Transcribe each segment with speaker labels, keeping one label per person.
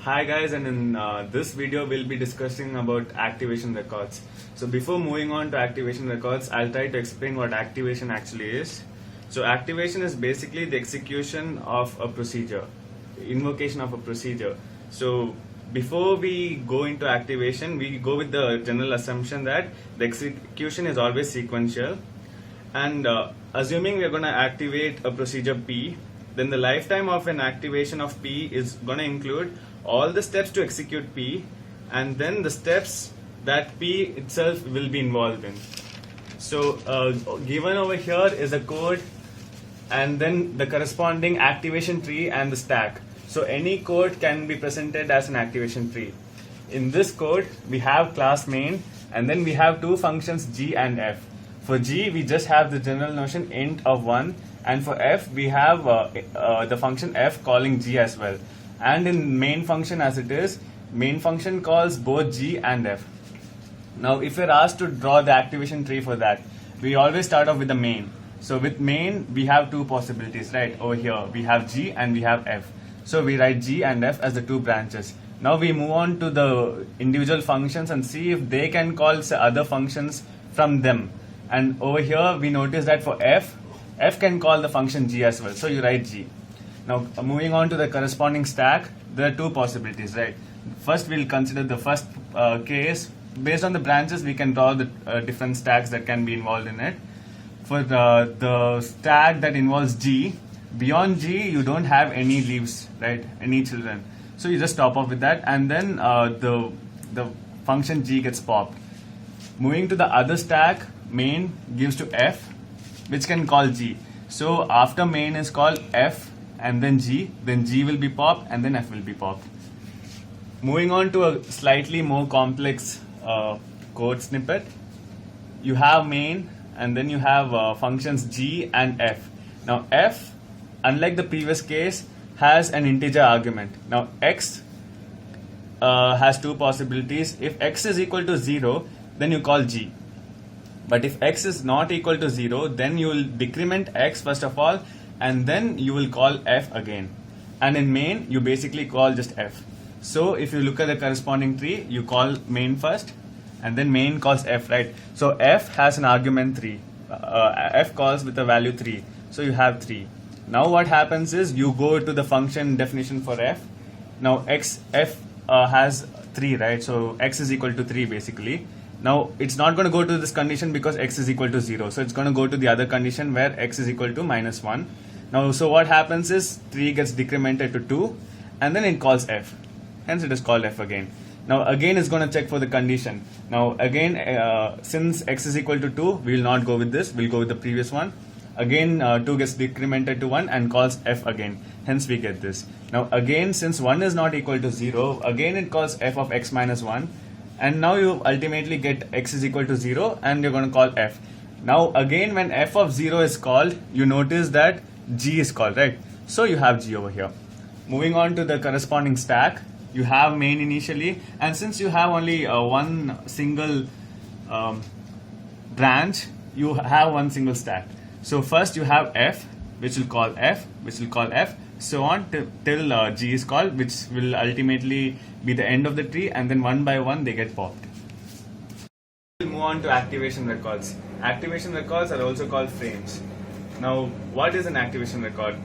Speaker 1: Hi guys, and in this video we'll be discussing about activation records. So before moving on to activation records, I'll try to explain what activation actually is. So activation is basically the execution of a procedure, invocation of a procedure. So before we go into activation, we go with the general assumption that the execution is always sequential, and assuming we're going to activate a procedure P, then the lifetime of an activation of P is going to include all the steps to execute P and then the steps that P itself will be involved in. So given over here is a code and then the corresponding activation tree and the stack. So any code can be presented as an activation tree. In this code we have class main and then we have two functions G and F. For G we just have the general notion int of 1, and for F we have the function F calling G as well. And in main function as it is, main function calls both G and F. Now if you're asked to draw the activation tree for that, we always start off with the main. So with main we have two possibilities, right? Over here we have G and we have F. So we write G and F as the two branches. Now we move on to the individual functions and see if they can call other functions from them. And over here we notice that for F can call the function G as well. So you write G. Now moving on to the corresponding stack, there are two possibilities, right? First we'll consider the first case. Based on the branches we can draw the different stacks that can be involved in it. For the stack that involves G, beyond G you don't have any leaves, right? Any children. So you just stop off with that, and then the function G gets popped. Moving to the other stack, main gives to F, which can call G. So after main is called F and then G will be popped and then F will be popped. Moving on to a slightly more complex code snippet, you have main and then you have functions G and F. Now F, unlike the previous case, has an integer argument. Now X has two possibilities. If X is equal to 0, then you call G. But if X is not equal to 0, then you will decrement X first of all, and then you will call F again. And in main, you basically call just F. So if you look at the corresponding tree, you call main first, and then main calls F, right? So F has an argument 3. F calls with a value 3. So you have 3. Now what happens is you go to the function definition for F. Now F has 3, right? So X is equal to 3 basically. Now it's not going to go to this condition because X is equal to 0. So it's going to go to the other condition where X is equal to -1. Now so what happens is 3 gets decremented to 2 and then it calls F. Hence it is called F again. Now again it's going to check for the condition. Now again since X is equal to 2, we will not go with this. We'll go with the previous one. Again 2 gets decremented to 1 and calls F again. Hence we get this. Now again since 1 is not equal to 0, again it calls F of X minus 1. And now you ultimately get X is equal to 0 and you're going to call F. Now again when F of 0 is called, you notice that G is called, right? So you have G over here. Moving on to the corresponding stack, you have main initially, and since you have only one single branch, you have one single stack. So first you have F, which will call F, which will call F, so on till G is called, which will ultimately be the end of the tree, and then one by one they get popped. We'll move on to activation records. Activation records are also called frames. Now what is an activation record?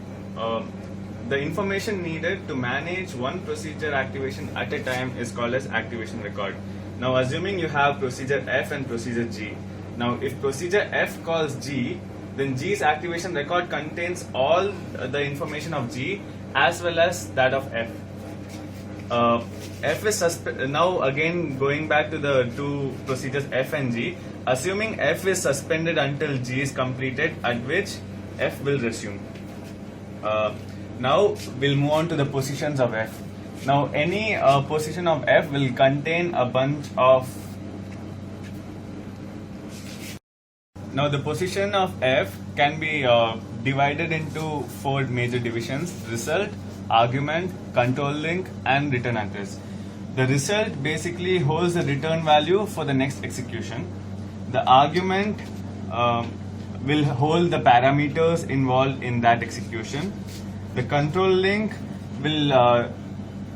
Speaker 1: The information needed to manage one procedure activation at a time is called as activation record. Now assuming you have procedure F and procedure G. Now if procedure F calls G, then G's activation record contains all the information of G as well as that of F. F is now again going back to the two procedures F and G, assuming F is suspended until G is completed, at which F will resume. Now we'll move on to the positions of F. Now any position of F will contain a bunch of. Now the position of F can be divided into 4 major divisions: result, argument, control link, and return address. The result basically holds the return value for the next execution. The argument will hold the parameters involved in that execution. The control link will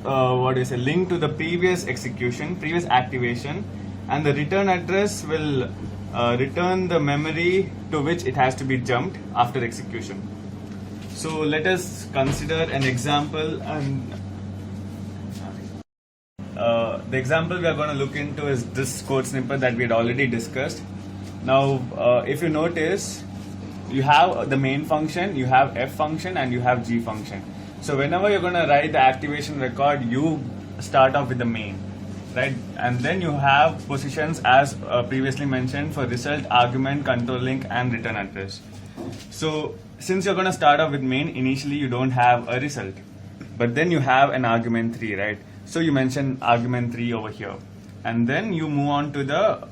Speaker 1: link to the previous execution, previous activation, and the return address will return the memory to which it has to be jumped after execution. So let us consider an example, and the example we are going to look into is this code snippet that we had already discussed. Now, if you notice, you have the main function, you have f function, and you have g function. So whenever you're going to write the activation record, you start off with the main, right? And then you have positions as previously mentioned for result, argument, control link, and return address. So since you're going to start off with main, initially you don't have a result, but then you have an argument 3, right? So you mention argument 3 over here, and then you move on to the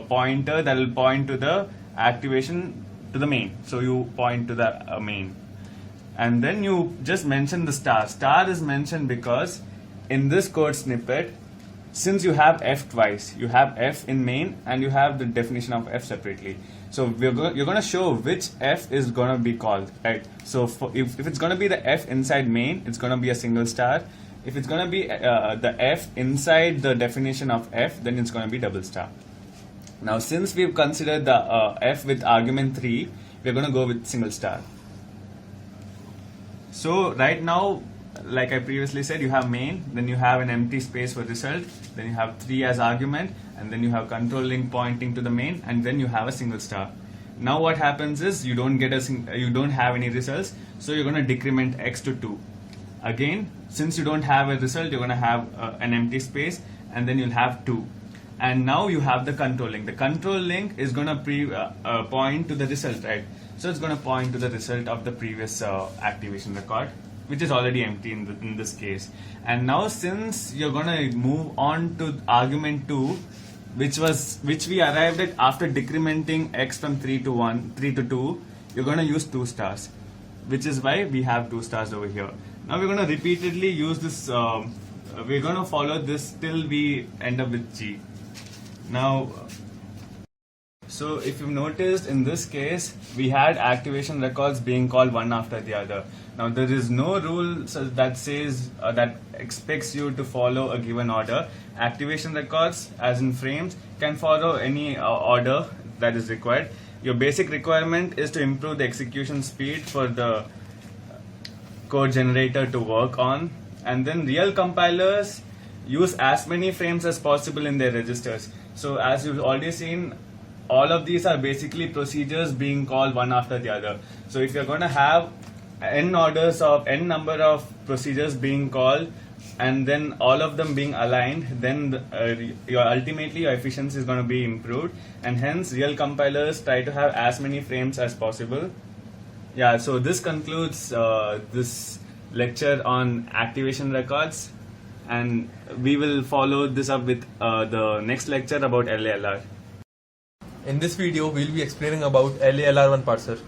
Speaker 1: pointer that will point to the activation to the main. So you point to the main, and then you just mention the star. Star is mentioned because in this code snippet, since you have f twice, you have f in main and you have the definition of f separately. So you're going to show which f is going to be called, right? So if it's going to be the f inside main, it's going to be a single star. If it's going to be the f inside the definition of f, then it's going to be double star. Now, since we've considered the f with argument 3, we're going to go with single star. So right now, like I previously said, you have main, then you have an empty space for result, then you have 3 as argument, and then you have control link pointing to the main, and then you have a single star. Now what happens is you don't have any results, so you're going to decrement x to 2. Again, since you don't have a result, you're going to have an empty space, and then you'll have 2. And now you have the control link. The control link is going to point to the result, right? So it's going to point to the result of the previous activation record, which is already empty in this case. And now since you're going to move on to argument 2, which we arrived at after decrementing x from 3 to 2, you're going to use 2 stars, which is why we have 2 stars over here. Now we're going to repeatedly use this, we're going to follow this till we end up with G. Now, so if you've noticed, in this case, we had activation records being called one after the other. Now there is no rule that says, that expects you to follow a given order. Activation records, as in frames, can follow any order that is required. Your basic requirement is to improve the execution speed for the code generator to work on, and then real compilers use as many frames as possible in their registers. So as you've already seen, all of these are basically procedures being called one after the other. So if you're going to have n number of procedures being called, and then all of them being aligned, then ultimately your efficiency is going to be improved, and hence real compilers try to have as many frames as possible. Yeah, so this concludes this lecture on activation records, and we will follow this up with the next lecture about LALR.
Speaker 2: In this video, we'll be explaining about LALR1 parser.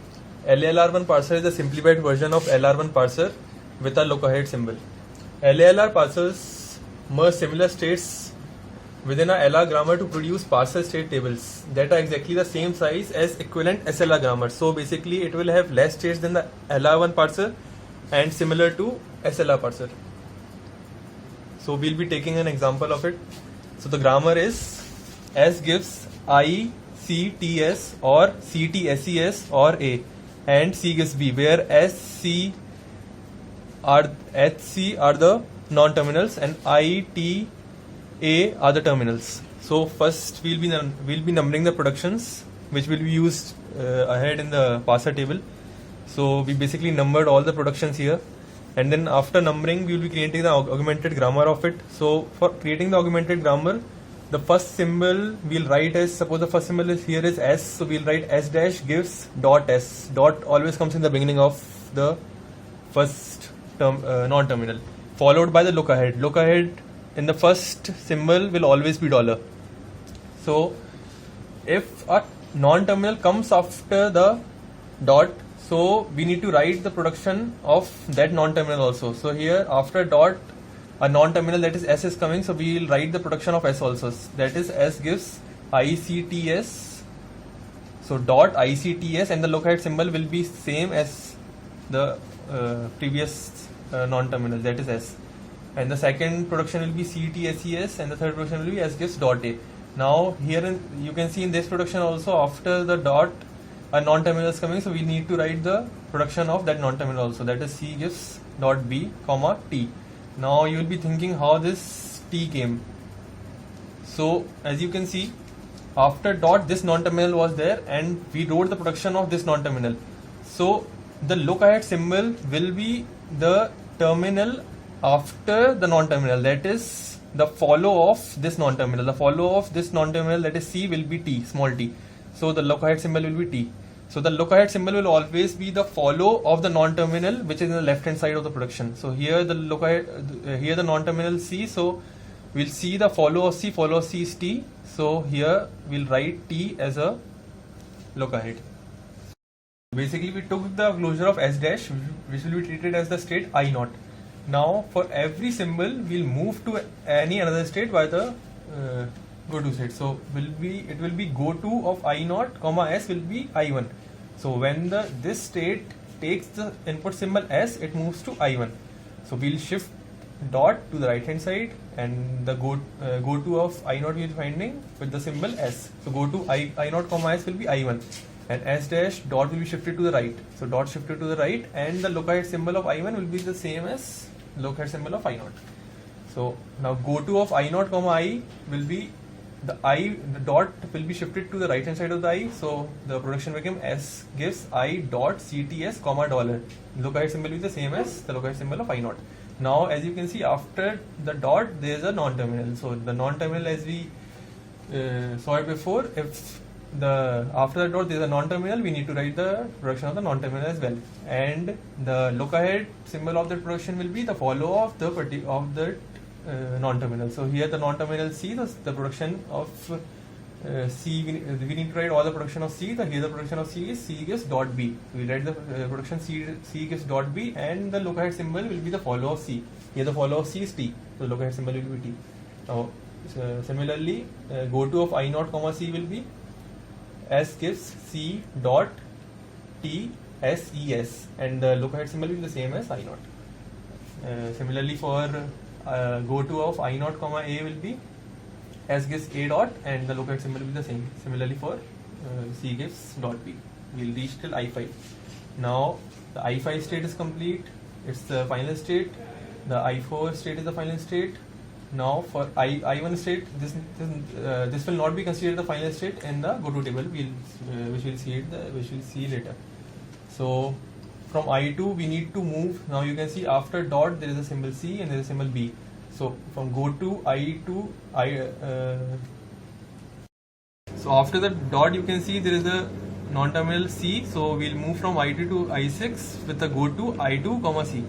Speaker 2: LALR1 parser is a simplified version of LR1 parser with a localhead symbol. LALR parsers merge similar states within a LR grammar to produce parser state tables that are exactly the same size as equivalent SLR grammar. So basically, it will have less states than the LR1 parser and similar to SLR parser. So we'll be taking an example of it. So the grammar is S gives I, C, T, S or C, T, S, E, S or A, and C gives B, where S, C, H, C are the non-terminals and I, T, A are the terminals. So first we'll be numbering the productions which will be used ahead in the parser table. So we basically numbered all the productions here, and then after numbering we will be creating the augmented grammar of it. So for creating the augmented grammar, the first symbol we'll write as, suppose the first symbol is here is S, so we'll write S dash gives dot S. Dot always comes in the beginning of the first term, non-terminal, followed by the look ahead. Look ahead in the first symbol will always be dollar. So if a non-terminal comes after the dot, so we need to write the production of that non-terminal also. So here after dot, a non-terminal that is S is coming, so we will write the production of S also. That is S gives ICTS. So dot ICTS, and the localhead symbol will be same as the previous non-terminal, that is S. and the second production will be CTSES, and the third production will be S gives dot A. Now here you can see in this production also, after the dot a non-terminal is coming, so we need to write the production of that non-terminal also, that is C gives dot B comma T. Now you will be thinking how this T came. So as you can see, after dot this non-terminal was there and we wrote the production of this non-terminal. So the look ahead symbol will be the terminal after the non-terminal, that is the follow of this non-terminal. The follow of this non-terminal, that is C, will be T, small t. So the look ahead symbol will be T. So the look ahead symbol will always be the follow of the non-terminal which is in the left hand side of the production. So here the look ahead, here the non-terminal C, so we'll see the follow of C is T. So here we'll write T as a look ahead. Basically we took the closure of S dash, which will be treated as the state I naught. Now for every symbol we'll move to any another state by the go to state. So it will be go to of I naught comma S will be I1. So when this state takes the input symbol S, it moves to I1. So we'll shift dot to the right hand side, and the go to of I naught we will be finding with the symbol S. So go to I naught comma S will be I1, and S dash dot will be shifted to the right. So dot shifted to the right, and the look ahead symbol of I1 will be the same as look ahead symbol of I naught. So now go to of I naught comma I will be the dot will be shifted to the right hand side of the I. So the production became S gives I dot CTS comma dollar. Look ahead symbol will be the same as the look ahead symbol of I naught. Now as you can see, after the dot there is a non-terminal. So the non-terminal, as we saw it before, if after the dot there is a non-terminal, we need to write the production of the non-terminal as well. And the look ahead symbol of the production will be the follow of the non-terminal. So here the non-terminal C, the production of C, we need to write all the production of C. Here the production of C is C gives dot B. We write the production C gives dot B, and the look ahead symbol will be the follow of C. Here the follow of C is T, so the look ahead symbol will be T. Now similarly, go to of I naught comma C will be S gives C dot T S E S, and the look ahead symbol will be the same as I naught. Similarly for go to of I naught comma A will be S gives A dot, and the look ahead symbol will be the same. Similarly for C gives dot B. We'll reach till I5. Now the I5 state is complete. It's the final state. The I4 state is the final state. Now for I1 state, this will not be considered the final state in the go to table, which we'll see later. So from I2 we need to move. Now you can see after dot there is a symbol C and there is a symbol B. So from go to I2, so after the dot you can see there is a non-terminal C. So we'll move from I2 to I6 with the go to I2 comma C.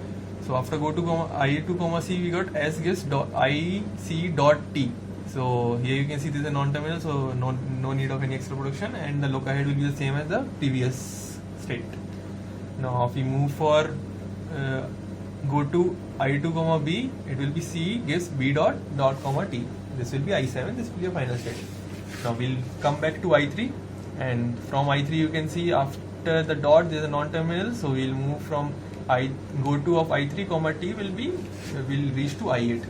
Speaker 2: So after go to I2 comma C, we got S gives dot IC dot T. So here you can see this is a non-terminal, so no need of any extra production, and the look ahead will be the same as the previous state. Now if we move for go to I2 comma B, it will be C gives B dot comma T. This will be I7, this will be a final state. Now we'll come back to I3, and from I3 you can see after the dot there is a non-terminal, so we'll move from go to of I3 comma T will reach to I8,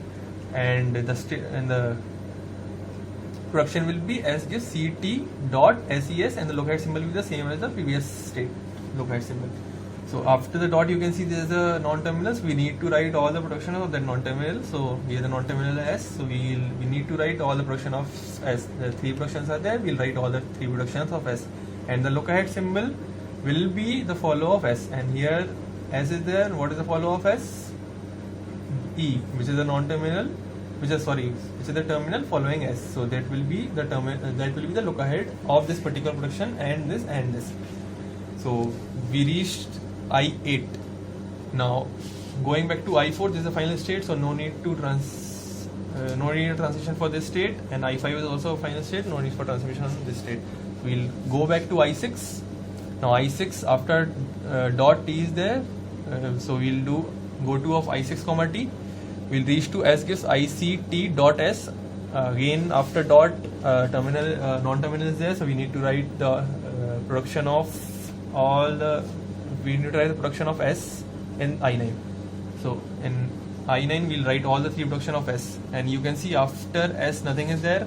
Speaker 2: and the production will be S gives CT dot SES, and the look ahead symbol will be the same as the previous state look ahead symbol. So after the dot you can see there is a non-terminal, so we need to write all the production of that non-terminal. So here the non-terminal S, so we need to write all the production of S. The three productions are there, we'll write all the three productions of S, and the look ahead symbol will be the follow of S. And here S is there, and what is the follow of S? E, which is the non-terminal, which is the terminal following S. So that will be the the look ahead of this particular production, and this. So we reached I8. Now going back to I4, this is the final state, so no need to transition for this state, and I5 is also a final state, no need for transmission on this state. We'll go back to I6. Now I6, after dot T is there, so we'll do go to of I6 comma T. We'll reach to S gives ICT dot S. Again after dot non-terminal is there, so we need to write the production of production of S in I9. So in I9 we'll write all the three production of S, and you can see after S nothing is there.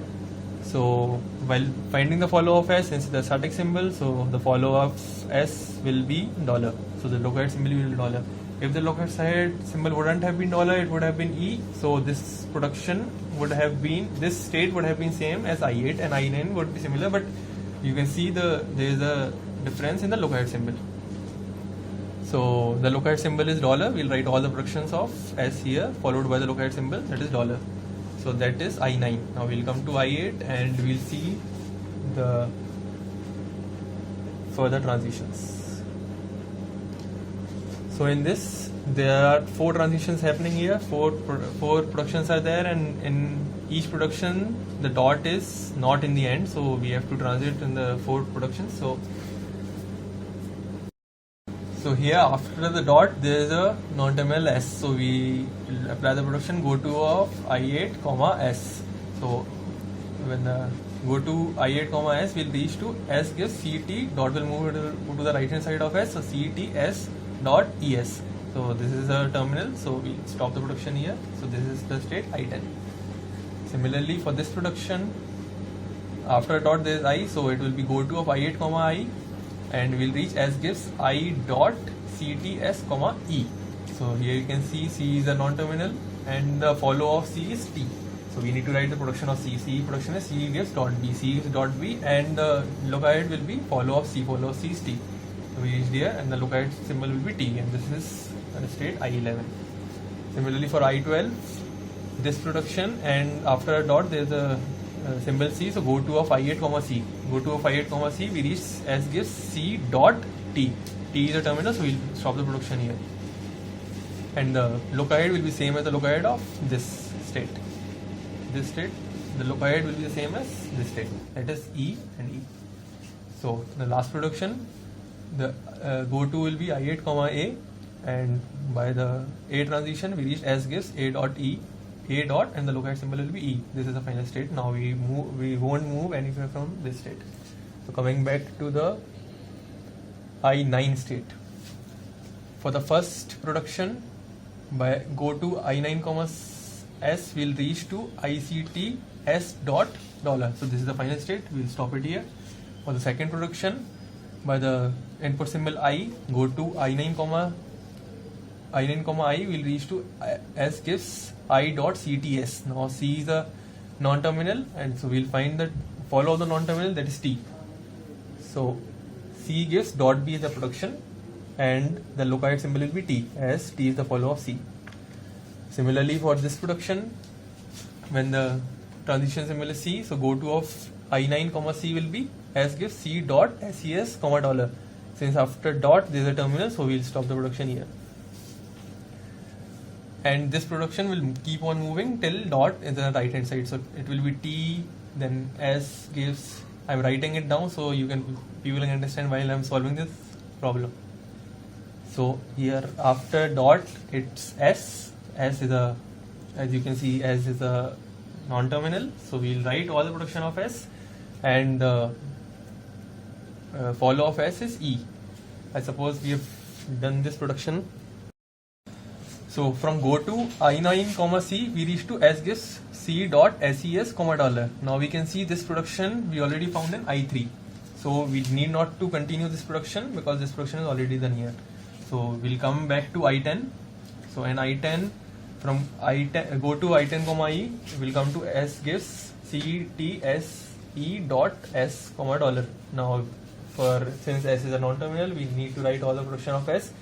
Speaker 2: So while finding the follow of S, since it's the static symbol, so the follow of S will be $. So the locate symbol will be $. If the locate symbol wouldn't have been $, it would have been E. So this production would have been, this state would have been same as I8, and I9 would be similar, but you can see there is a difference in the locate symbol. So the locate symbol is $. We'll write all the productions of S here, followed by the locate symbol, that is $. So that is I9. Now we'll come to I8 and we'll see the further transitions. So in this, there are 4 transitions happening here. Four productions are there, and in each production the dot is not in the end, so we have to transit in the 4 productions. So here after the dot there is a non-terminal S, so we will apply the production go to of I8 comma S. So when the go to I8 comma S will reach to S gives CT dot will move to the right hand side of S, so CT S dot ES. So this is a terminal, so we stop the production here. So this is the state I10. Similarly for this production, after a dot there is I, so it will be go to of I8 comma I, and we'll reach S gives I dot CTS comma E. So here you can see C is a non-terminal and the follow of C is T. So we need to write the production of C. C production is C gives dot B, C gives dot B, and the locate will be follow of C is T. So we reached here and the locate symbol will be T, and this is the state I11. Similarly for I12, this production, and after a dot there is a symbol C, so go to of I8 comma C. Go to of I8 comma C, we reach S gives C dot T. T is a terminal, so we'll stop the production here. And the locate will be same as the locate of this state. This state, the locate will be the same as this state. That is E and E. So the last production, the go to will be I8 comma A, and by the A transition we reach S gives A dot E. A dot and the locate symbol will be E. This is the final state. Now we won't move anywhere from this state. So coming back to the I9 state. For the first production, by go to I9 comma S will reach to ICT S dot $. So this is the final state. We'll stop it here. For the second production, by the input symbol I, go to I9 comma I will reach to S gives I dot CTS. Now C is a non-terminal, and so we'll find that follow the non-terminal, that is T. So C gives dot B is the production, and the locate symbol will be T, as T is the follow of C. Similarly for this production, when the transition symbol is C, so go to of I9 comma C will be S gives C dot SES comma $. Since after dot there is a terminal, so we'll stop the production here. And this production will keep on moving till dot is the right hand side. So it will be T, then S gives, I'm writing it down so people can understand while I'm solving this problem. So here after dot it's S is a, as you can see, S is a non-terminal, so we'll write all the production of S, and follow of S is E. I suppose we have done this production. So from go to I9 comma C we reach to S gives C dot SES comma $. Now we can see this production we already found in I3, so we need not to continue this production because this production is already done here. So we'll come back to I10. So in I10, from I10 go to I10 comma I, will come to S gives C T S E dot S comma $. Now since S is a non-terminal, we need to write all the production of S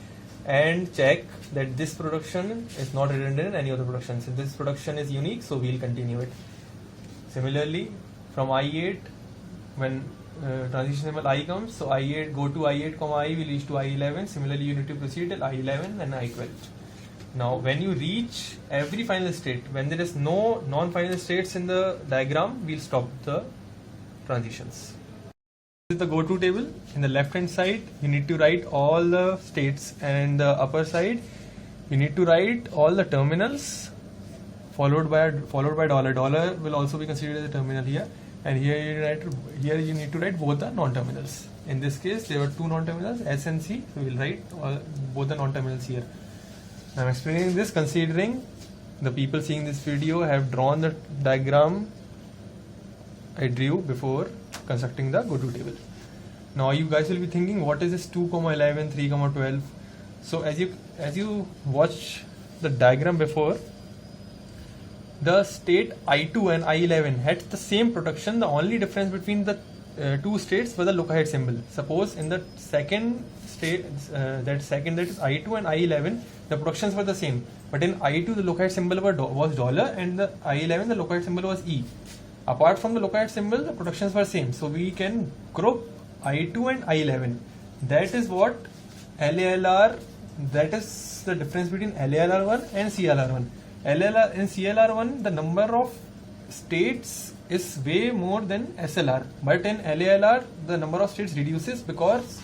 Speaker 2: and check that this production is not redundant in any other production. Since this production is unique, so we'll continue it. Similarly, from I8, when transition symbol I comes, so I8 go to I8 comma I will reach to I11. Similarly, you need to proceed till I11 and I12. Now when you reach every final state, when there is no non-final states in the diagram, we'll stop the transitions. This is the go-to table. In the left hand side you need to write all the states, and in the upper side you need to write all the terminals followed by $. $. Will also be considered as a terminal here, and here you need to write both the non-terminals. In this case there were two non-terminals, S and C, so we will write both the non-terminals here. I'm explaining this considering the people seeing this video have drawn the diagram I drew before constructing the go-to table. Now you guys will be thinking, what is this 2,11, 3,12? So as you watch the diagram before, the state I2 and I11 had the same production. The only difference between the two states was the look-ahead symbol. Suppose in the second state, that is I2 and I11, the productions were the same. But in I2 the look-ahead symbol was dollar, and the I11 the look-ahead symbol was E. Apart from the look-ahead symbol, the productions were same. So we can group I2 and I11. That is what LALR, that is the difference between LALR1 and CLR1. In CLR1, the number of states is way more than SLR, but in LALR the number of states reduces because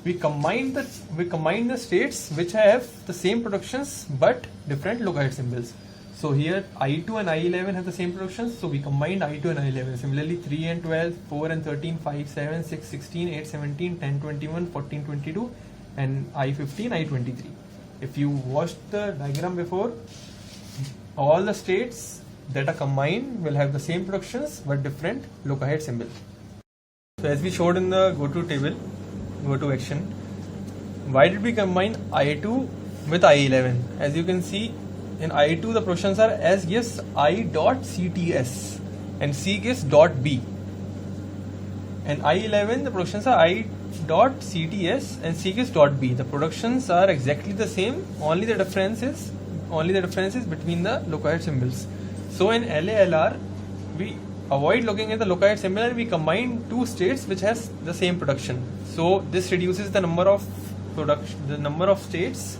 Speaker 2: we combine the states which have the same productions but different look-ahead symbols. So here I2 and I11 have the same productions, so we combined I2 and I11. Similarly 3 and 12, 4 and 13, 5, 7, 6, 16, 8, 17, 10, 21, 14, 22 and I15, I23. If you watched the diagram before, all the states that are combined will have the same productions but different look-ahead symbol. So as we showed in the go-to table, go-to action, why did we combine I2 with I11? As you can see, in I2 the productions are as gives I dot CTS and C gives dot B. And I11 the productions are I dot CTS and C gives dot B. The productions are exactly the same, only the difference is between the look-ahead symbols. So in LALR we avoid looking at the look-ahead symbol and we combine two states which has the same production. So this reduces the number of states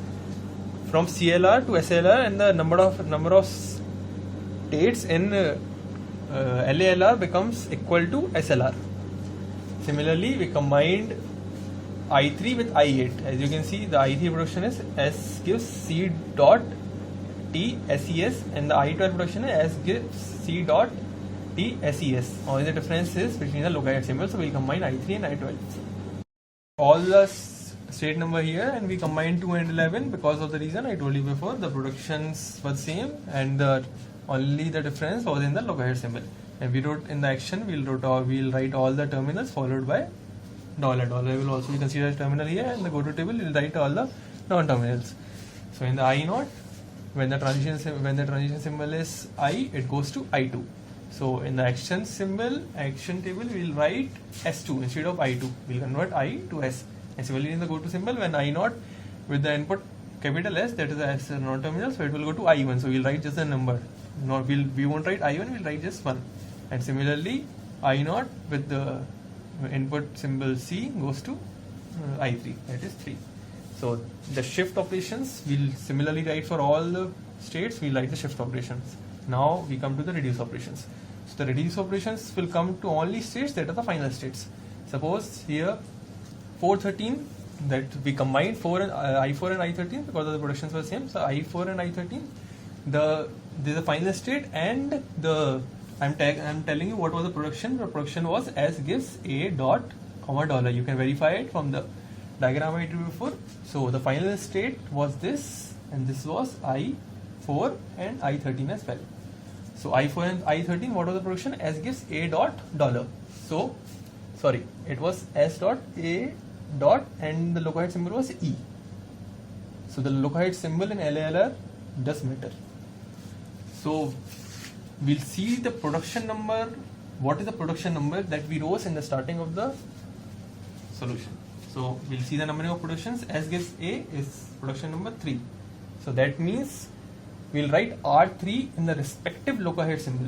Speaker 2: from CLR to SLR, and the number of states in LALR becomes equal to SLR. Similarly, we combined I3 with I8. As you can see, the I3 production is S gives C dot T SES, and the I12 production is S gives C dot T SES. Only the difference is between the look-ahead symbols, so we'll combine I3 and I12. All the state number here, and we combined 2 and 11 because of the reason I told you before. The productions were same and only the difference was in the look-ahead symbol. And we wrote in the action, we'll write all the terminals followed by dollar. Dollar will also be considered as terminal here, and the go-to table will write all the non-terminals. So in the I naught, when the transition symbol is I, it goes to I2. So in the action table, we'll write S2 instead of I2. We'll convert I to S. And similarly in the go to symbol, when I naught with the input capital S, that is the S non-terminal, so it will go to I1. So we'll write just the number. We won't write I1, we'll write just 1. And similarly, I naught with the input symbol C goes to I3, that is 3. So the shift operations we'll similarly write for all the states, we'll write the shift operations. Now we come to the reduce operations. So the reduce operations will come to only states that are the final states. Suppose here 413, that we combined I4 and I13 because the productions were same. So I4 and I13, there's a final state, and I'm telling you what was the production. The production was as gives A dot comma dollar. You can verify it from the diagram I drew before. So the final state was this, and this was I4 and I13 as well. So I4 and I13, what was the production? S gives A dot dollar. So sorry, it was S dot A dot and the look-ahead symbol was E. So the look-ahead symbol in LALR does matter. So we'll see the production number. What is the production number that we wrote in the starting of the solution? So we'll see the numbering of productions. S gives A is production number 3. So that means we'll write R3 in the respective look-ahead symbol.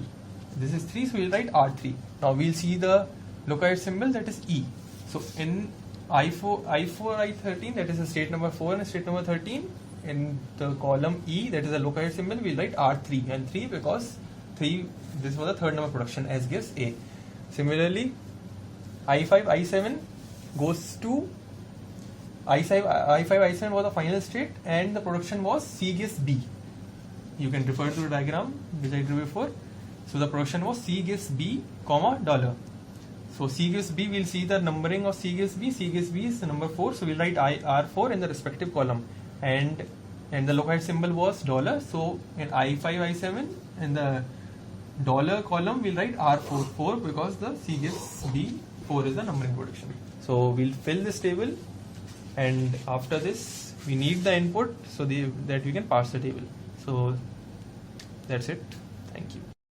Speaker 2: This is 3, so we'll write R3. Now we'll see the look-ahead symbol, that is E. So in I4, I13, that is the state number 4 and state number 13. In the column E, that is the look-ahead symbol, we'll write R3 and 3 because 3, this was the third number production, as gives A. Similarly, I5, I7 goes to I5, I7 was the final state, and the production was C gives B. You can refer to the diagram which I drew before. So the production was C gives B, comma dollar. So C gives B, we'll see the numbering of C gives B. C gives B is the number 4, so we'll write R4 in the respective column. And and the localhost symbol was $. So in I5, I7, in the dollar column we'll write R44 because the C gives B, 4 is the numbering position. So we'll fill this table, and after this we need the input so that we can parse the table. So that's it. Thank you.